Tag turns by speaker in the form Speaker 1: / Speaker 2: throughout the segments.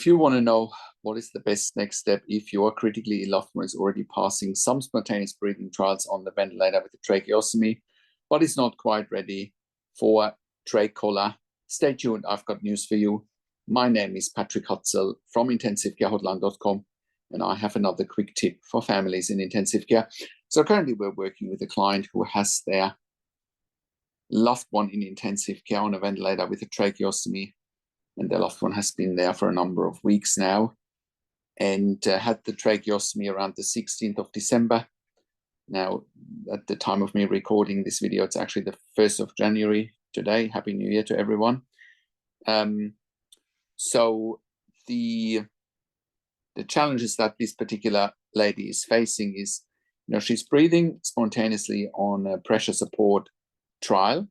Speaker 1: If you want to know what is the best next step if your critically ill loved one is already passing some spontaneous breathing trials on the ventilator with a tracheostomy, but is not quite ready for trach collar, stay tuned. I've got news for you. My name is Patrick Hutzel from intensivecarehotline.com, and I have another quick tip for families in intensive care. So currently we're working with a client who has their loved one in intensive care on a ventilator with a tracheostomy, and their loved one has been there for a number of weeks now and had the tracheostomy around the 16th of December. Now, at the time of me recording this video, it's actually the 1st of January today. Happy New Year to everyone. So the challenges that this particular lady is facing is, she's breathing spontaneously on a pressure support trial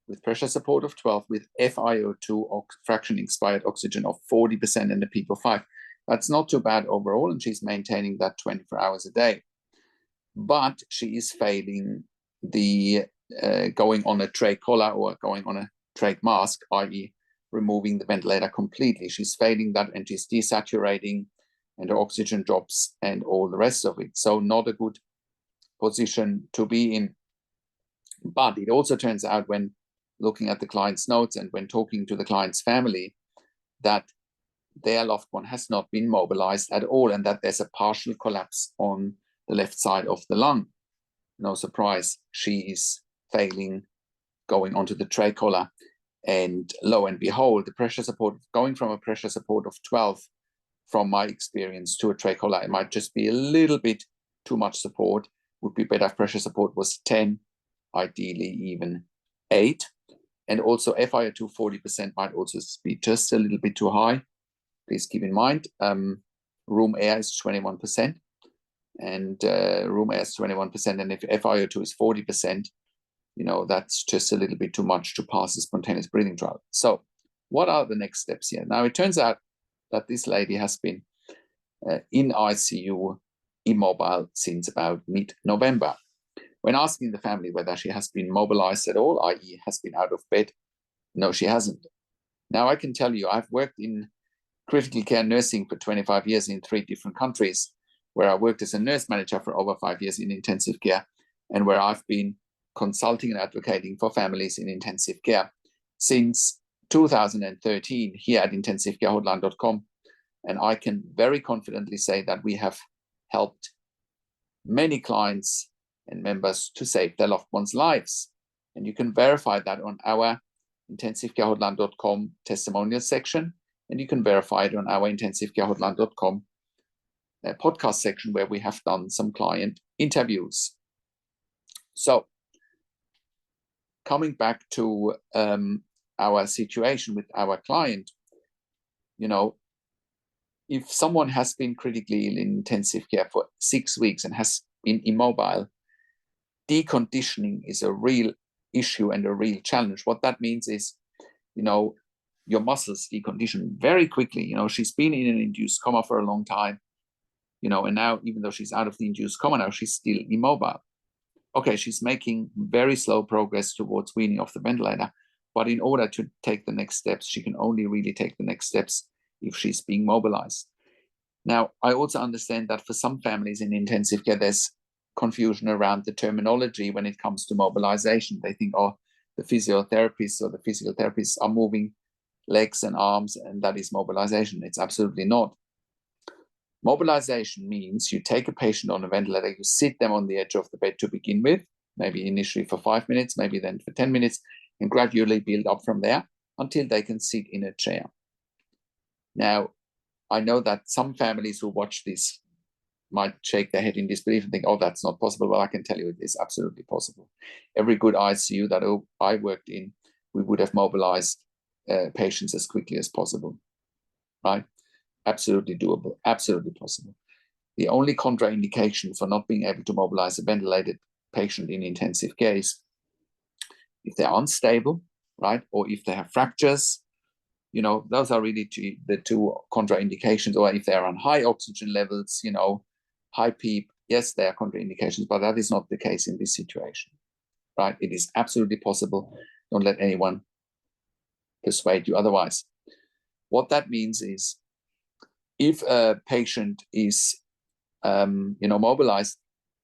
Speaker 1: with pressure support of 12 with FiO2 fraction expired oxygen of 40% in the peak of 5. That's not too bad overall, and she's maintaining that 24 hours a day. But she is failing the going on a trach collar or going on a trach mask, i.e. removing the ventilator completely. She's failing that, and she's desaturating, and her oxygen drops and all the rest of it. So not a good position to be in. But it also turns out, when looking at the client's notes and when talking to the client's family, that their loved one has not been mobilized at all, and that there's a partial collapse on the left side of the lung. No surprise, she is failing going onto the trach collar. And lo and behold, the pressure support, going from a pressure support of 12, from my experience, to a trach collar, it might just be a little bit too much support. Would be better if pressure support was 10, ideally even 8. And also FiO2 40% might also be just a little bit too high. Please keep in mind, room air is 21%, and room air is 21%. And if FiO2 is 40%, that's just a little bit too much to pass a spontaneous breathing trial. So what are the next steps here? Now, it turns out that this lady has been in ICU immobile since about mid-November. When asking the family whether she has been mobilized at all, i.e. has been out of bed, no, she hasn't. Now, I can tell you, I've worked in critical care nursing for 25 years in 3 different countries, where I worked as a nurse manager for over 5 years in intensive care, and where I've been consulting and advocating for families in intensive care since 2013 here at intensivecarehotline.com. And I can very confidently say that we have helped many clients and members to save their loved ones' lives. And you can verify that on our intensivecarehotline.com testimonial section, and you can verify it on our intensivecarehotline.com podcast section, where we have done some client interviews. So coming back to our situation with our client, if someone has been critically ill in intensive care for 6 weeks and has been immobile, deconditioning is a real issue and a real challenge. What that means is, your muscles decondition very quickly. She's been in an induced coma for a long time, and now, even though she's out of the induced coma now, she's still immobile. Okay, she's making very slow progress towards weaning off the ventilator, but in order to take the next steps, she can only really take the next steps if she's being mobilized. Now, I also understand that for some families in intensive care, there's confusion around the terminology when it comes to mobilization. They think, the physiotherapists or the physical therapists are moving legs and arms, and that is mobilization. It's absolutely not. Mobilization means you take a patient on a ventilator, you sit them on the edge of the bed to begin with, maybe initially for 5 minutes, maybe then for 10 minutes, and gradually build up from there until they can sit in a chair. Now, I know that some families who watch this might shake their head in disbelief and think, that's not possible. Well, I can tell you it is absolutely possible. Every good ICU that I worked in, we would have mobilized patients as quickly as possible, right? Absolutely doable, absolutely possible. The only contraindication for not being able to mobilize a ventilated patient in intensive care is if they're unstable, right? Or if they have fractures. Those are really the 2 contraindications. Or if they're on high oxygen levels, high PEEP, yes, there are contraindications, but that is not the case in this situation, right? It is absolutely possible. Don't let anyone persuade you otherwise. What that means is if a patient is mobilized,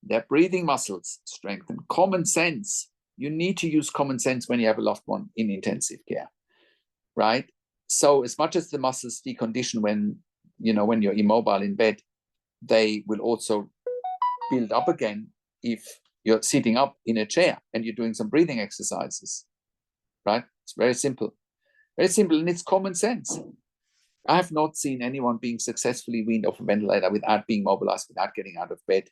Speaker 1: their breathing muscles strengthen. Common sense. You need to use common sense when you have a loved one in intensive care, right? So as much as the muscles decondition when you're immobile in bed, they will also build up again if you're sitting up in a chair and you're doing some breathing exercises, right? It's very simple, and it's common sense. I have not seen anyone being successfully weaned off a ventilator without being mobilized, without getting out of bed,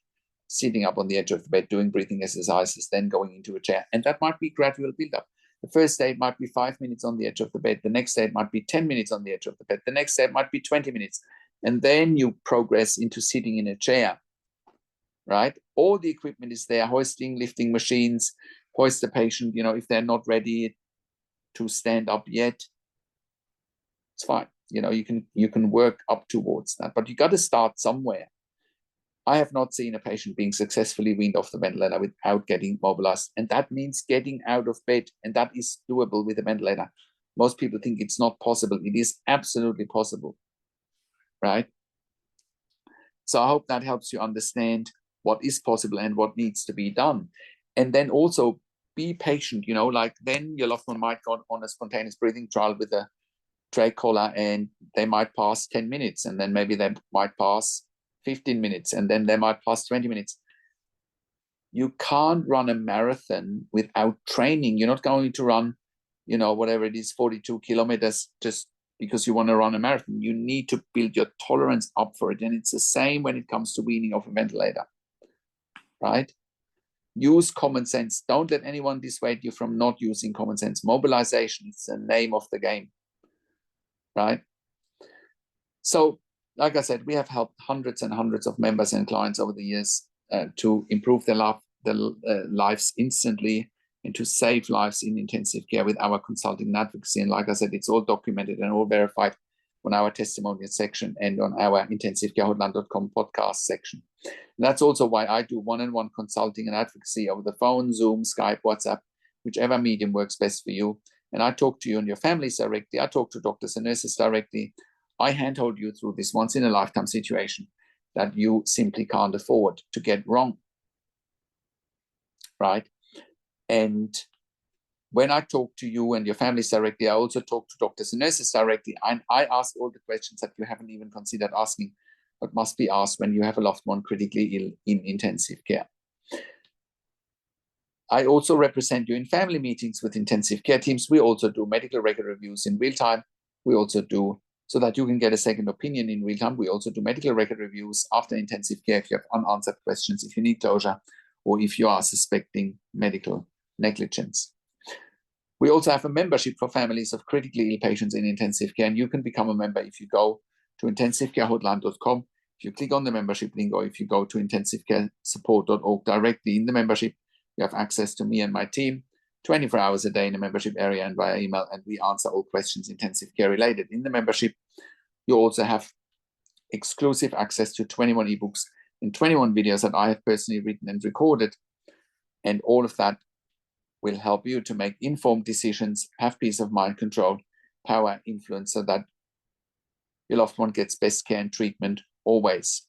Speaker 1: sitting up on the edge of the bed, doing breathing exercises, then going into a chair. And that might be gradual build-up. The first day it might be 5 minutes on the edge of the bed. The next day it might be 10 minutes on the edge of the bed. The next day it might be 20 minutes. And then you progress into sitting in a chair, right? All the equipment is there, hoisting, lifting machines, hoist the patient, if they're not ready to stand up yet, it's fine. You can work up towards that, but you got to start somewhere. I have not seen a patient being successfully weaned off the ventilator without getting mobilized. And that means getting out of bed. And that is doable with a ventilator. Most people think it's not possible. It is absolutely possible, right? So I hope that helps you understand what is possible and what needs to be done. And then also be patient, then your loved one might go on a spontaneous breathing trial with a Trache collar, and they might pass 10 minutes, and then maybe they might pass 15 minutes, and then they might pass 20 minutes. You can't run a marathon without training. You're not going to run, whatever it is, 42 kilometers just because you want to run a marathon. You need to build your tolerance up for it. And it's the same when it comes to weaning off a ventilator, right? Use common sense. Don't let anyone dissuade you from not using common sense. Mobilization is the name of the game, right? So, like I said, we have helped hundreds and hundreds of members and clients over the years to improve their lives instantly and to save lives in intensive care with our consulting and advocacy. And like I said, it's all documented and all verified on our testimonial section and on our intensivecarehotline.com podcast section. And that's also why I do one-on-one consulting and advocacy over the phone, Zoom, Skype, WhatsApp, whichever medium works best for you. And I talk to you and your families directly. I talk to doctors and nurses directly. I handhold you through this once-in-a-lifetime situation that you simply can't afford to get wrong, right? And when I talk to you and your families directly, I also talk to doctors and nurses directly, and I ask all the questions that you haven't even considered asking, but must be asked when you have a loved one critically ill in intensive care. I also represent you in family meetings with intensive care teams. We also do medical record reviews in real time. We also do, so that you can get a second opinion in real time, we also do medical record reviews after intensive care if you have unanswered questions, if you need closure, or if you are suspecting medical negligence. We also have a membership for families of critically ill patients in intensive care, and you can become a member if you go to intensivecarehotline.com. If you click on the membership link, or if you go to intensivecaresupport.org directly in the membership, you have access to me and my team 24 hours a day in the membership area and via email, and we answer all questions intensive care related. In the membership, you also have exclusive access to 21 ebooks and 21 videos that I have personally written and recorded, and all of that will help you to make informed decisions, have peace of mind, control, power, influence, so that your loved one gets best care and treatment always.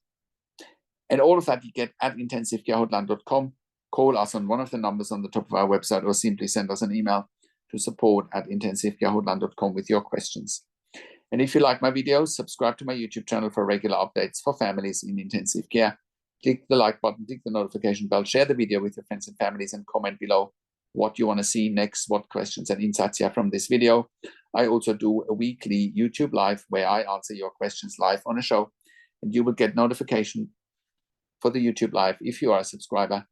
Speaker 1: And all of that you get at intensivecarehotline.com. Call us on one of the numbers on the top of our website, or simply send us an email to support@intensivecarehotline.com with your questions. And if you like my videos, subscribe to my YouTube channel for regular updates for families in intensive care. Click the like button, click the notification bell, share the video with your friends and families, and comment below what you want to see next, what questions and insights you have from this video. I also do a weekly YouTube live where I answer your questions live on a show, and you will get notification for the YouTube live if you are a subscriber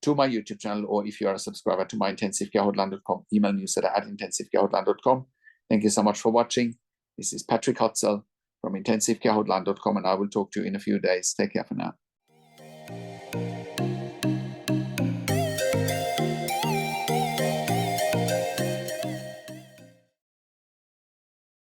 Speaker 1: to my YouTube channel, or if you are a subscriber to my intensivecarehotline.com email newsletter at intensivecarehotline.com. Thank you so much for watching. This is Patrick Hutzel from intensivecarehotline.com, and I will talk to you in a few days. Take care for now.